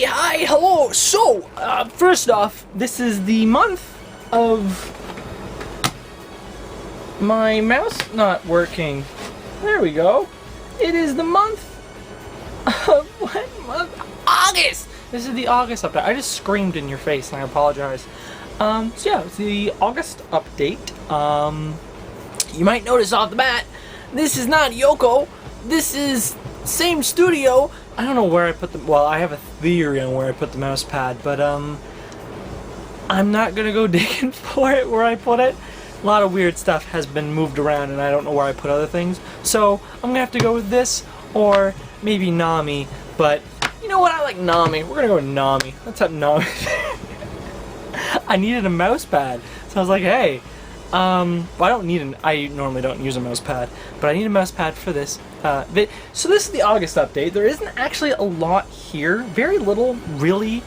Hi, hello. So, first off, this is the month of my mouse not working. There we go. It is the month of what month? August. This is the August update. I just screamed in your face, and I apologize. So yeah, it's the August update. You might notice off the bat, this is not Yoko. This is same studio. I don't know where I put the, well, I have a theory on where I put the mouse pad, but I'm not gonna go digging for it where I put it. A lot of weird stuff has been moved around and I don't know where I put other things. So I'm gonna have to go with this or maybe Nami, but you know what, I like Nami. We're gonna go with Nami. Let's have Nami. I needed a mouse pad, so I was like, hey, but I normally don't use a mouse pad, but I need a mouse pad for this. So this is the August update. There isn't actually a lot here. Very little, really.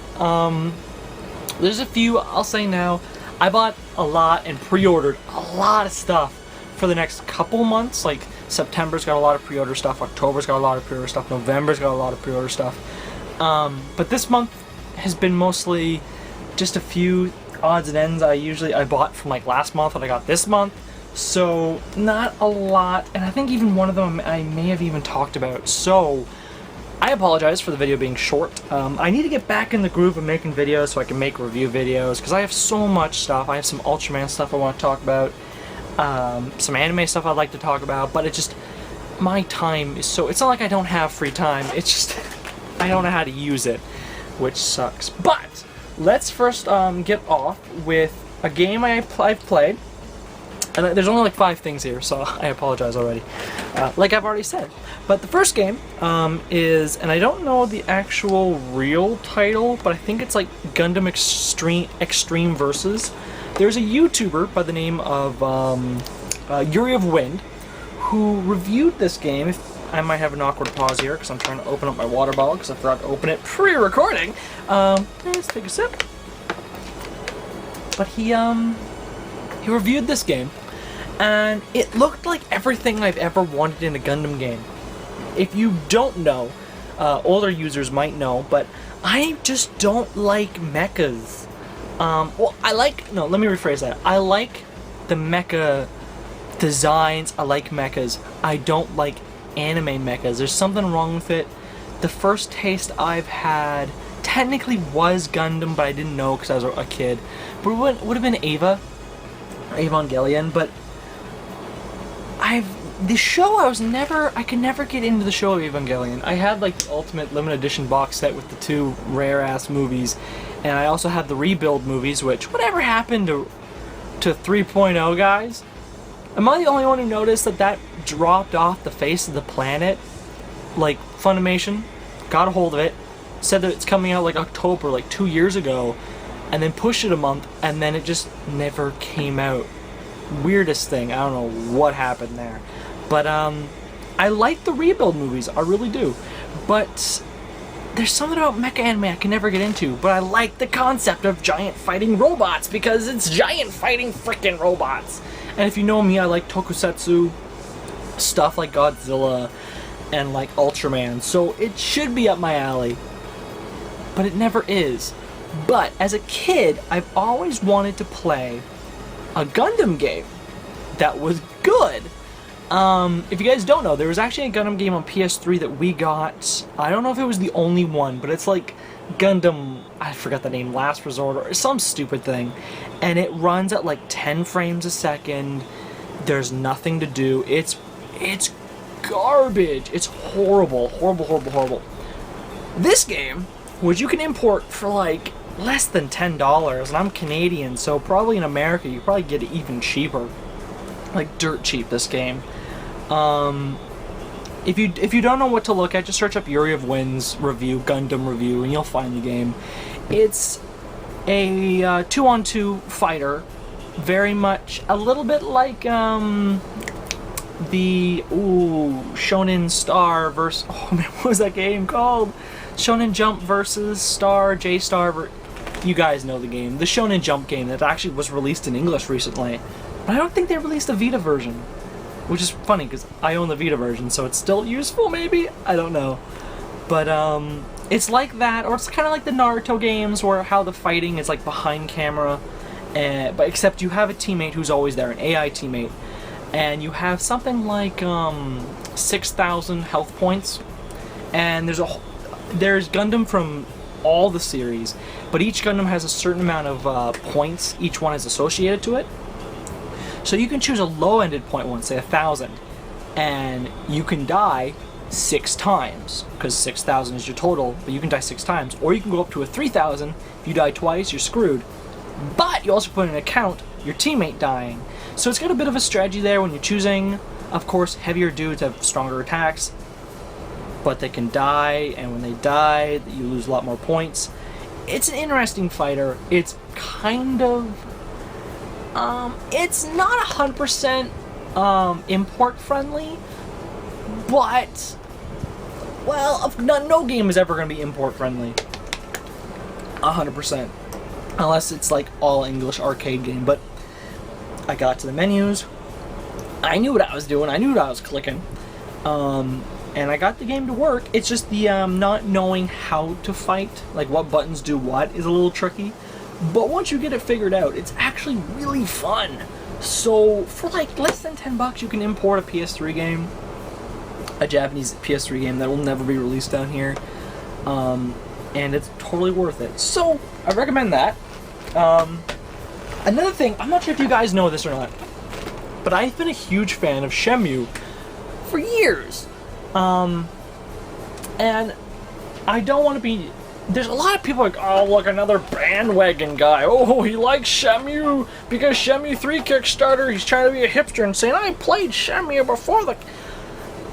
There's a few, I'll say now. I bought a lot and pre-ordered a lot of stuff for the next couple months. Like, September's got a lot of pre-order stuff, October's got a lot of pre-order stuff, November's got a lot of pre-order stuff. But this month has been mostly just a few odds and ends I bought from like last month that I got this month. So not a lot, and I think even one of them I may have even talked about. So I apologize for the video being short. I need to get back in the groove of making videos so I can make review videos, because I have so much stuff. I have some Ultraman stuff I want to talk about, some anime stuff I'd like to talk about, but it just, my time is so, it's not like I don't have free time, it's just, I don't know how to use it, which sucks. But let's first get off with a game I've played. And there's only like 5 things here, so I apologize already. Like I've already said. But the first game is, and I don't know the actual real title, but I think it's like Gundam Extreme Versus. There's a YouTuber by the name of Yuri of Wind who reviewed this game. I might have an awkward pause here because I'm trying to open up my water bottle because I forgot to open it pre-recording. Let's take a sip. But he reviewed this game, and it looked like everything I've ever wanted in a Gundam game. If you don't know, older users might know, but I just don't like mechas. Well, let me rephrase that. I like the mecha designs, I like mechas. I don't like anime mechas. There's something wrong with it. The first taste I've had technically was Gundam, but I didn't know because I was a kid. But it would have been Evangelion, but I could never get into the show of Evangelion. I had like the Ultimate Limited Edition box set with the 2 rare-ass movies, and I also had the Rebuild movies, which, whatever happened to 3.0, guys? Am I the only one who noticed that dropped off the face of the planet? Like, Funimation got a hold of it, said that it's coming out like October, like 2 years ago, and then pushed it a month, and then it just never came out. Weirdest thing. I don't know what happened there. But, I like the Rebuild movies. I really do. But there's something about mecha anime I can never get into. But I like the concept of giant fighting robots, because it's giant fighting frickin' robots. And if you know me, I like tokusatsu stuff like Godzilla and like Ultraman. So it should be up my alley. But it never is. But as a kid, I've always wanted to play a Gundam game that was good. If you guys don't know, there was actually a Gundam game on PS3 that we got. I don't know if it was the only one, but it's like Gundam, I forgot the name, Last Resort or some stupid thing. And it runs at like 10 frames a second. There's nothing to do. It's garbage. It's horrible. Horrible. This game, which you can import for like less than $10, and I'm Canadian, so probably in America you probably get it even cheaper, like dirt cheap. This game. If you don't know what to look at, just search up Yuri of Wind's review, Gundam review, and you'll find the game. It's a 2-on-2 fighter, very much a little bit like the Shonen Star versus, oh man, what was that game called? Shonen Jump versus J-Star. You guys know the game. The Shonen Jump game that actually was released in English recently. But I don't think they released a Vita version. Which is funny, because I own the Vita version, so it's still useful, maybe? I don't know. But, It's like that, or it's kind of like the Naruto games where how the fighting is like behind camera, but except you have a teammate who's always there, an AI teammate, and you have something like 6,000 health points, and there's Gundam from all the series, but each Gundam has a certain amount of points each one is associated to it. So you can choose a low-ended point one, say 1,000, and you can die 6 times, because 6,000 is your total, but you can die 6 times, or you can go up to a 3,000. If you die twice, you're screwed. But you also put in an account your teammate dying. So it's got a bit of a strategy there when you're choosing. Of course, heavier dudes have stronger attacks, but they can die, and when they die, you lose a lot more points. It's an interesting fighter. It's kind of... it's not 100% import-friendly, but... well, no game is ever going to be import-friendly. 100%. Unless it's like all English arcade game, but I got to the menus. I knew what I was doing. I knew what I was clicking. And I got the game to work. It's just the not knowing how to fight, like what buttons do what, is a little tricky. But once you get it figured out, it's actually really fun. So for like less than $10, you can import a PS3 game, a Japanese PS3 game that will never be released down here, and it's totally worth it. So I recommend that. Another thing, I'm not sure if you guys know this or not, but I've been a huge fan of Shenmue for years. And I don't want to be... there's a lot of people like, oh, look, another bandwagon guy. Oh, he likes Shenmue because Shenmue 3 Kickstarter. He's trying to be a hipster and saying, I played Shenmue before the...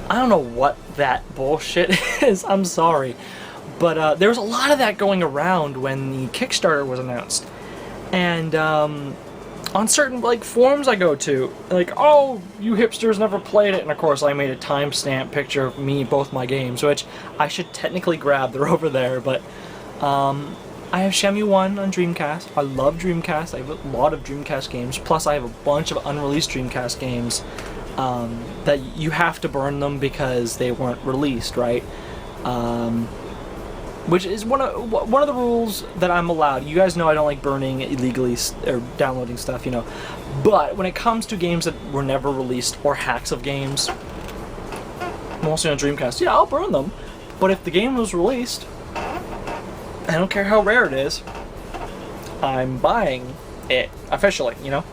I don't know what that bullshit is. I'm sorry. But there was a lot of that going around when the Kickstarter was announced. And on certain like forums I go to, like, oh, you hipsters never played it, and of course I made a timestamp picture of me, both my games, which I should technically grab. They're over there, but I have Shenmue 1 on Dreamcast. I love Dreamcast. I have a lot of Dreamcast games. Plus I have a bunch of unreleased Dreamcast games that you have to burn them because they weren't released, right? Which is one of the rules that I'm allowed. You guys know I don't like burning illegally or downloading stuff, you know. But when it comes to games that were never released or hacks of games, mostly on Dreamcast, yeah, I'll burn them. But if the game was released, I don't care how rare it is, I'm buying it officially, you know.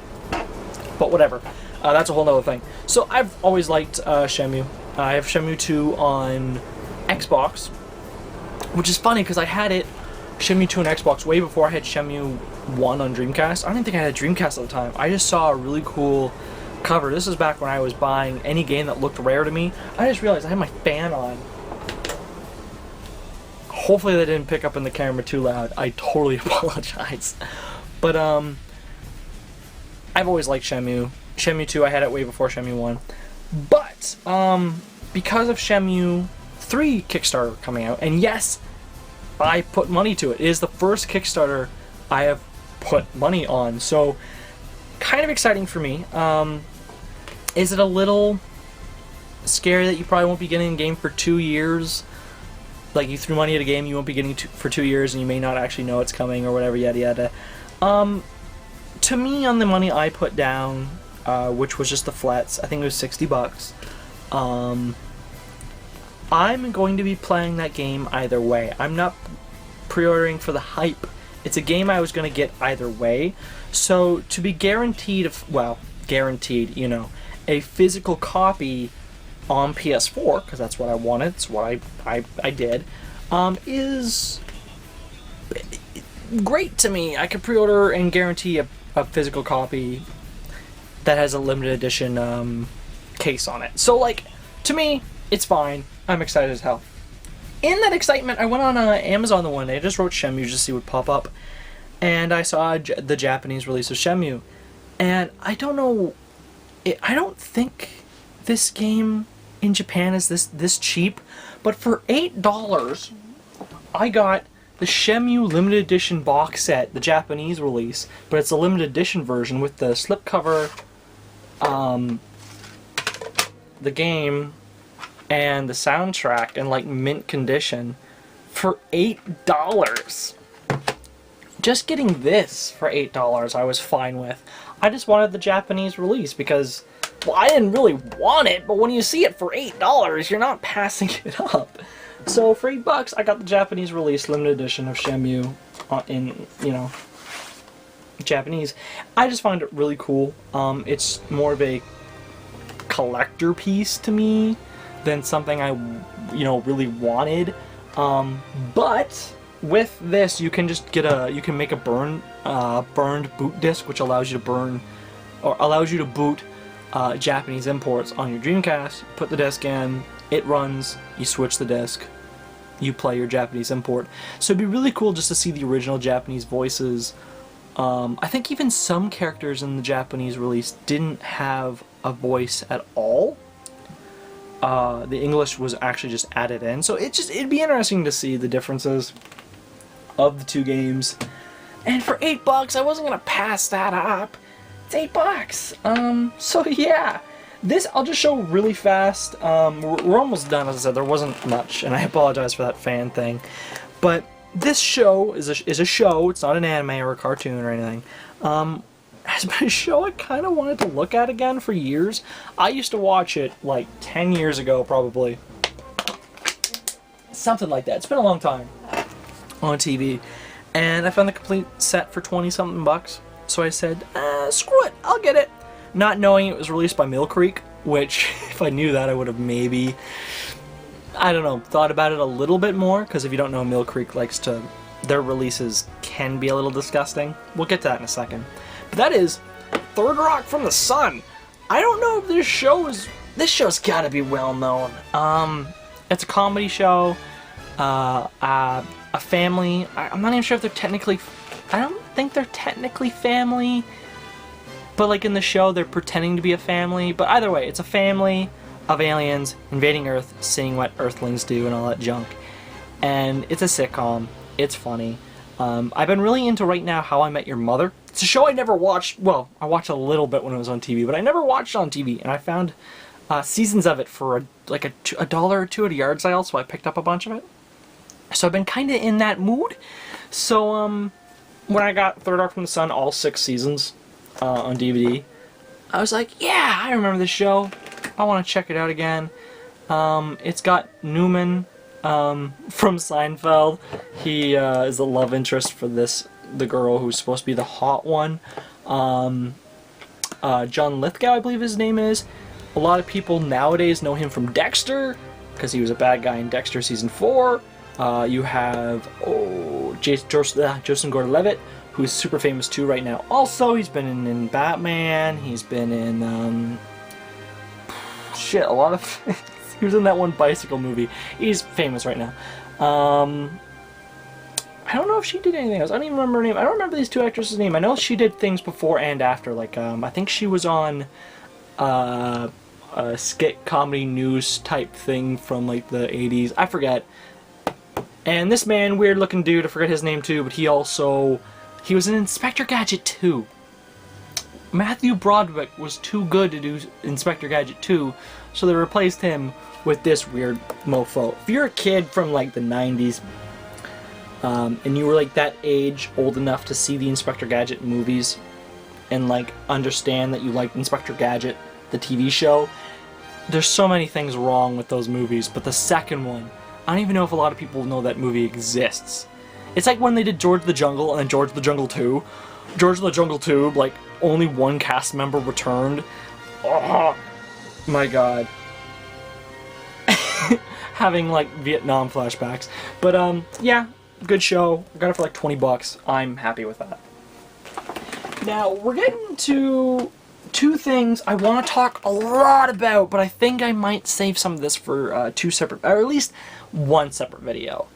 But whatever, that's a whole nother thing. So I've always liked Shenmue. I have Shenmue 2 on Xbox. Which is funny because I had Shenmue 2 on Xbox way before I had Shenmue 1 on Dreamcast. I didn't think I had a Dreamcast at the time. I just saw a really cool cover. This is back when I was buying any game that looked rare to me. I just realized I had my fan on. Hopefully that didn't pick up in the camera too loud. I totally apologize. But I've always liked Shenmue. Shenmue 2, I had it way before Shenmue 1. But because of Shenmue 3 Kickstarter coming out, and yes, I put money to it. It is the first Kickstarter I have put money on, so kind of exciting for me. Is it a little scary that you probably won't be getting a game for 2 years? Like, you threw money at a game you won't be getting for 2 years, and you may not actually know it's coming or whatever, yada yada. To me, on the money I put down, which was just the flats, I think it was $60. I'm going to be playing that game either way. I'm not pre-ordering for the hype. It's a game I was going to get either way. So to be guaranteed, guaranteed, you know, a physical copy on PS4, because that's what I wanted, it's what I did, is great to me. I could pre-order and guarantee a physical copy that has a limited edition case on it. So, like, to me, it's fine. I'm excited as hell. In that excitement, I went on Amazon the one day. I just wrote Shenmue just to see what would pop up. And I saw the Japanese release of Shenmue. And I don't know... I don't think this game in Japan is this cheap. But for $8, I got the Shenmue limited edition box set, the Japanese release. But it's a limited edition version with the slipcover, the game, and the soundtrack in like mint condition for $8. Just getting this for $8 I was fine with. I just wanted the Japanese release because, well, I didn't really want it, but when you see it for $8, you're not passing it up. So for $8, I got the Japanese release limited edition of Shenmue in, you know, Japanese. I just find it really cool. It's more of a collector piece to me than something I, you know, really wanted. But with this, you can just get you can make a burned boot disc, which allows you to boot Japanese imports on your Dreamcast. Put the disc in, it runs, you switch the disc, you play your Japanese import. So it'd be really cool just to see the original Japanese voices. I think even some characters in the Japanese release didn't have a voice at all. The English was actually just added in. So it'd be interesting to see the differences of the two games. And for $8, I wasn't gonna pass that up. It's $8. So yeah. This I'll just show really fast. We're almost done, as I said. There wasn't much, and I apologize for that fan thing. But this show is a show. It's not an anime or a cartoon or anything. Has been a show I kind of wanted to look at again for years. I used to watch it like 10 years ago, probably. Something like that. It's been a long time on TV. And I found the complete set for 20-something bucks. So I said, screw it, I'll get it. Not knowing it was released by Mill Creek, which, if I knew that, I would have maybe, I don't know, thought about it a little bit more, because if you don't know, Mill Creek likes to, their releases can be a little disgusting. We'll get to that in a second. But that is Third Rock from the Sun. I don't know if this show's gotta be well known. It's a comedy show, a family, I'm not even sure if they're technically, I don't think they're technically family, but like in the show they're pretending to be a family. But either way, it's a family of aliens invading Earth, seeing what Earthlings do and all that junk. And it's a sitcom. It's funny. I've been really into right now How I Met Your Mother. It's a show I never watched. Well, I watched a little bit when it was on TV, but I never watched it on TV. And I found seasons of it for like a dollar or two at a yard sale, so I picked up a bunch of it. So I've been kind of in that mood. So when I got Third Rock from the Sun, all 6 seasons on DVD, I was like, yeah, I remember this show. I want to check it out again. It's got Newman from Seinfeld. He is the love interest for the girl who's supposed to be the hot one. John Lithgow, I believe his name is. A lot of people nowadays know him from Dexter, because he was a bad guy in Dexter Season 4. You have Joseph Gordon-Levitt, who's super famous too right now. Also, he's been in Batman. He's been in a lot of. He was in that one bicycle movie. He's famous right now. I don't know if she did anything else. I don't even remember her name. I don't remember these two actresses' name. I know she did things before and after. Like I think she was on a skit comedy news type thing from like the 80s. I forget. And this man, weird looking dude, I forget his name too, but he was in Inspector Gadget 2. Matthew Broderick was too good to do Inspector Gadget 2, so they replaced him with this weird mofo. If you're a kid from like the 90s, and you were like that age, old enough to see the Inspector Gadget movies, and like understand that you liked Inspector Gadget, the TV show, there's so many things wrong with those movies, but the second one, I don't even know if a lot of people know that movie exists. It's like when they did George of the Jungle and then George of the Jungle 2. George of the Jungle 2, like, only one cast member returned. Oh, my god. Having, like, Vietnam flashbacks. But, yeah, good show. Got it for like 20 bucks. I'm happy with that. Now, we're getting to 2 things I want to talk a lot about, but I think I might save some of this for 2 separate, or at least 1 separate video.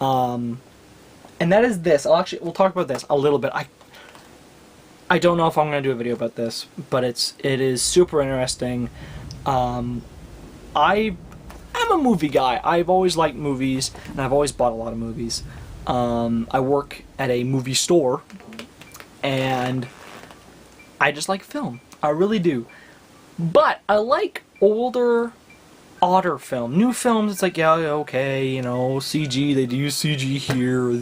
And that is this. We'll talk about this a little bit. I don't know if I'm going to do a video about this, but it is super interesting. I'm a movie guy. I've always liked movies, and I've always bought a lot of movies. I work at a movie store, and I just like film. I really do. But I like older odder film. New films, it's like, yeah, okay, you know, CG, they do use CG here,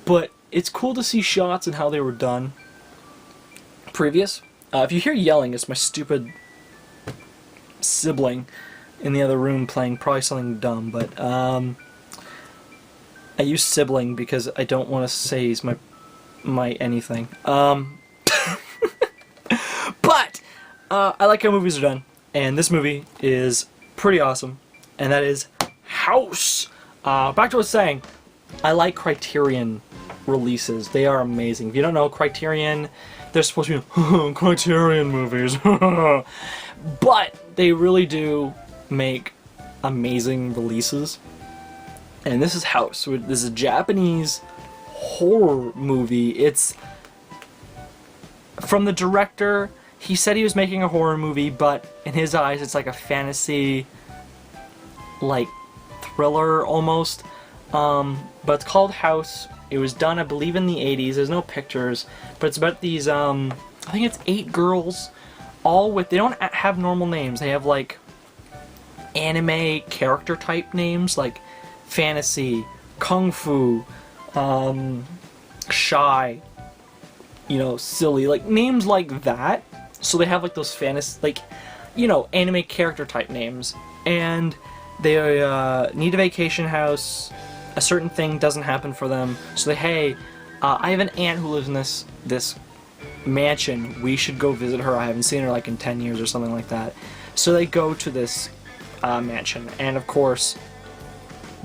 but it's cool to see shots and how they were done. Previous. If you hear yelling, it's my stupid sibling in the other room playing probably something dumb, but I use sibling because I don't want to say he's my anything. But I like how movies are done, and this movie is pretty awesome, and that is House. Back to what I was saying, I like Criterion releases. They are amazing. If you don't know, Criterion, they're supposed to be Criterion movies, but they really do make amazing releases. And this is House. This is a Japanese horror movie. It's from the director. He said he was making a horror movie, but in his eyes it's like a fantasy, like thriller almost. But it's called House. It was done, I believe, in the 80s. There's no pictures, but it's about these, I think it's 8 girls, all with, they don't have normal names. They have like anime character type names, like fantasy, kung fu, shy, you know, silly, like names like that. So they have like those fantasy, like, you know, anime character type names, and they need a vacation house. A certain thing doesn't happen for them, so they, hey, I have an aunt who lives in this mansion. We should go visit her. I haven't seen her like in 10 years or something like that. So they go to this mansion, and of course,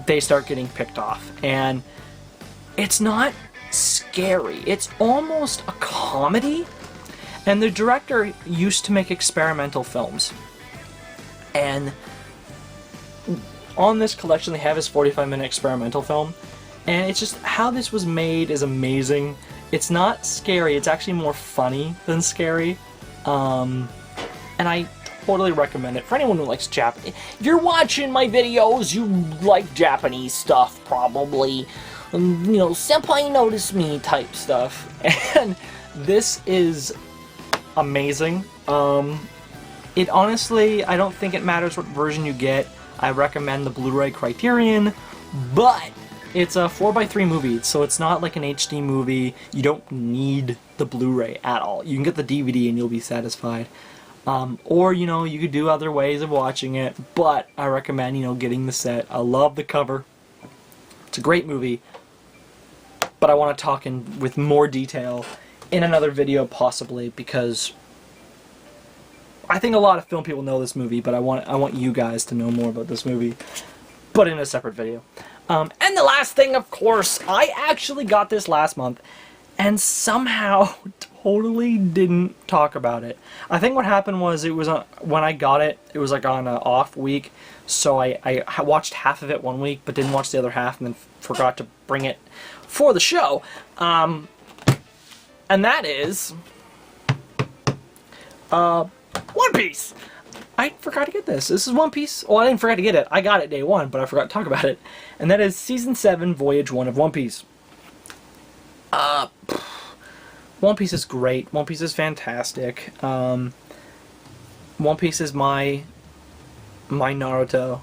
they start getting picked off. And it's not scary. It's almost a comedy. And the director used to make experimental films. And on this collection, they have his 45-minute experimental film. And it's just how this was made is amazing. It's not scary. It's actually more funny than scary. And I totally recommend it for anyone who likes Japanese. If you're watching my videos, you like Japanese stuff, probably. You know, senpai notice me type stuff. And this is amazing. It honestly, I don't think it matters what version you get. I recommend the Blu-ray Criterion, but it's a 4:3 movie, so it's not like an HD movie. You don't need the Blu-ray at all. You can get the DVD and you'll be satisfied. Or, you know, you could do other ways of watching it, but I recommend, you know, getting the set. I love the cover. It's a great movie, but I want to talk with more detail in another video possibly, because I think a lot of film people know this movie, but I want you guys to know more about this movie, but in a separate video. And the last thing, of course, I actually got this last month, and somehow totally didn't talk about it. I think what happened was it was when I got it, it was like on an off week, so I watched half of it one week, but didn't watch the other half, and then forgot to bring it for the show. And that is One Piece! I forgot to get this. This is One Piece. Well, I didn't forget to get it. I got it day 1, but I forgot to talk about it. And that is Season 7, Voyage 1 of One Piece. One Piece is great. One Piece is fantastic. One Piece is my Naruto.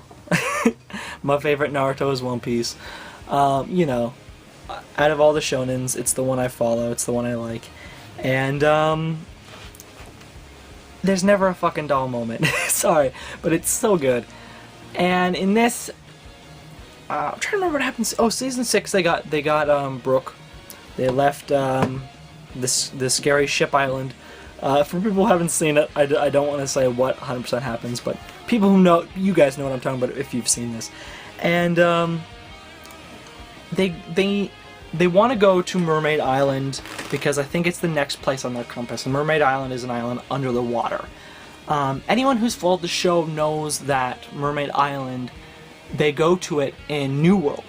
My favorite Naruto is One Piece. You know, out of all the shonens, it's the one I follow. It's the one I like. And, there's never a fucking dull moment. Sorry, but it's so good. And in this, I'm trying to remember what happens. Oh, season 6, they got Brook. They left this scary ship island. For people who haven't seen it, I don't want to say what 100% happens, but people who know, you guys know what I'm talking about if you've seen this. And they want to go to Mermaid Island because I think it's the next place on their compass. And Mermaid Island is an island under the water. Anyone who's followed the show knows that Mermaid Island, they go to it in New World,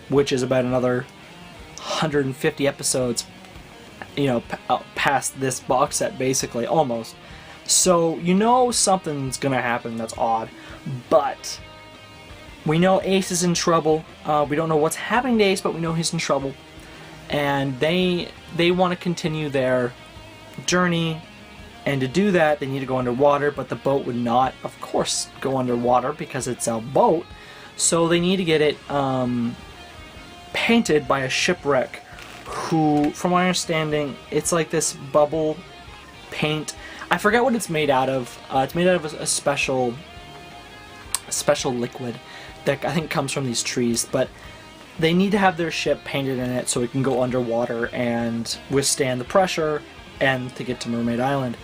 which is about another 150 episodes, you know, past this box set, basically, almost. So, you know something's gonna happen that's odd, but we know Ace is in trouble. We don't know what's happening to Ace, but we know he's in trouble. And they want to continue their journey And to do that, they need to go underwater, but the boat would not, of course, go underwater because it's a boat. So they need to get it painted by a shipwreck who, from my understanding, it's like this bubble paint. I forget what it's made out of. It's made out of a special liquid that I think comes from these trees, but they need to have their ship painted in it so it can go underwater and withstand the pressure and to get to Mermaid Island.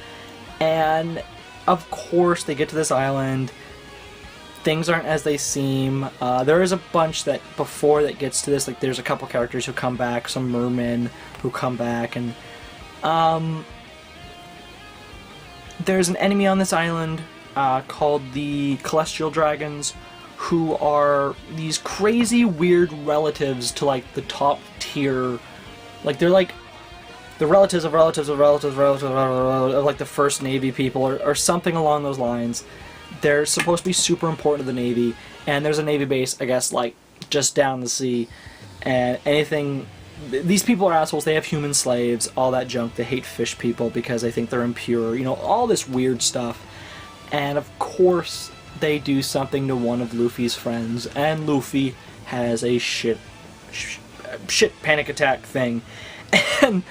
And of course they get to this island, things aren't as they seem. There is a bunch that before that gets to this, like there's a couple characters who come back, some mermen who come back, and there's an enemy on this island called the Celestial Dragons, who are these crazy weird relatives to like the top tier, like they're like the relatives of like the first Navy people or something along those lines. They're supposed to be super important to the Navy, and there's a Navy base, I guess, like just down the sea, and anything. These people are assholes. They have human slaves, all that junk. They hate fish people because they think they're impure, you know, all this weird stuff. And of course they do something to one of Luffy's friends, and Luffy has a shit panic attack thing. And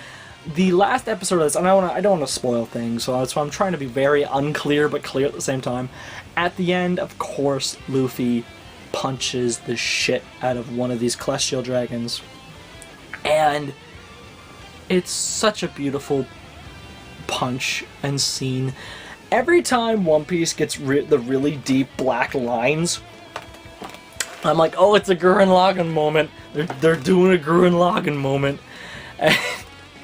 the last episode of this, and I don't want to spoil things, so that's why I'm trying to be very unclear but clear at the same time. At the end, of course, Luffy punches the shit out of one of these Celestial Dragons, and it's such a beautiful punch and scene. Every time One Piece gets the really deep black lines, I'm like, oh, it's a Gurren Lagann moment. They're doing a Gurren Lagann moment. And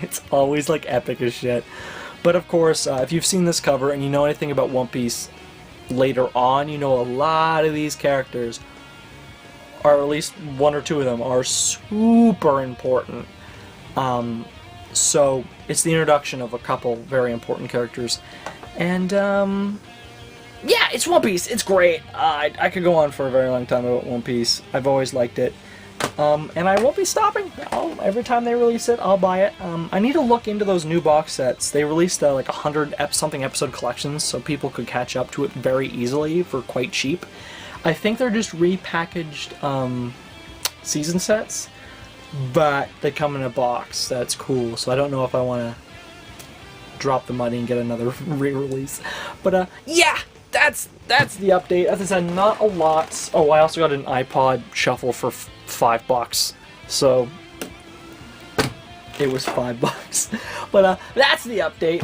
it's always like epic as shit. But of course, if you've seen this cover and you know anything about One Piece later on, you know a lot of these characters, or at least one or two of them, are super important. So it's the introduction of a couple very important characters. And yeah, it's One Piece. It's great. I could go on for a very long time about One Piece. I've always liked it. And I won't be stopping. Every time they release it, I'll buy it. I need to look into those new box sets. They released like 100-something episode collections, so people could catch up to it very easily for quite cheap. I think they're just repackaged season sets, but they come in a box. That's cool. So I don't know if I want to drop the money and get another re-release. But yeah, that's the update. As I said, not a lot. Oh, I also got an iPod Shuffle for $5, so it was $5. But that's the update.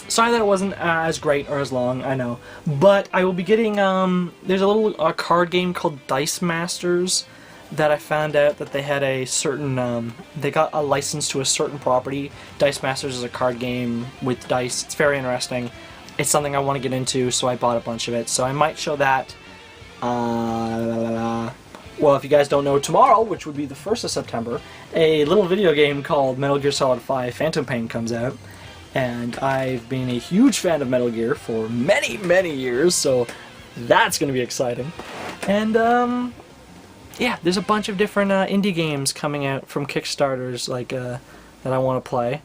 Sorry that it wasn't as great or as long, I know. But I will be getting, there's a little card game called Dice Masters that I found out that they had a certain, they got a license to a certain property. Dice Masters is a card game with dice. It's very interesting. It's something I want to get into, so I bought a bunch of it. So I might show that, well, if you guys don't know, tomorrow, which would be the 1st of September, a little video game called Metal Gear Solid 5 Phantom Pain comes out. And I've been a huge fan of Metal Gear for many, many years, so that's going to be exciting. And, yeah, there's a bunch of different indie games coming out from Kickstarters, like, that I want to play.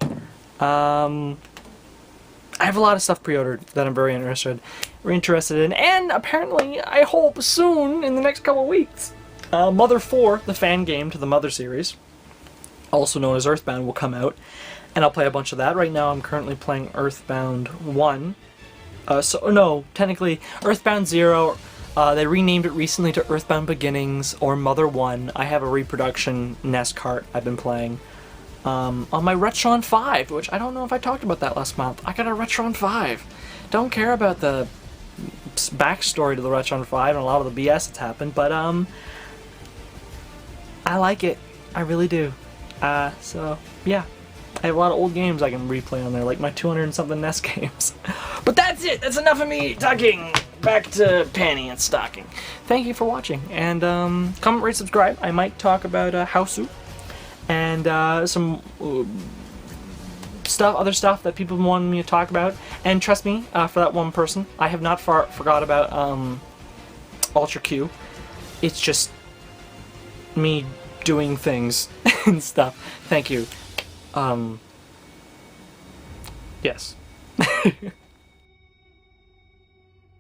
I have a lot of stuff pre-ordered that I'm very interested in, and apparently, I hope soon, in the next couple of weeks, Mother 4, the fan game to the Mother series, also known as Earthbound, will come out. And I'll play a bunch of that. Right now I'm currently playing Earthbound 1. No, technically Earthbound 0. They renamed it recently to Earthbound Beginnings or Mother 1. I have a reproduction NES cart I've been playing. On my Retron 5, which I don't know if I talked about that last month. I got a Retron 5. Don't care about the backstory to the Retron 5 and a lot of the BS that's happened, but I like it. I really do. So, yeah. I have a lot of old games I can replay on there, like my 200 and something NES games. But that's it! That's enough of me talking! Back to panty and stocking. Thank you for watching, and comment, rate, subscribe. I might talk about Hausu and some other stuff that people wanted me to talk about. And trust me, for that one person, I have not forgot about Ultra Q. It's just me doing things and stuff. Thank you. Yes.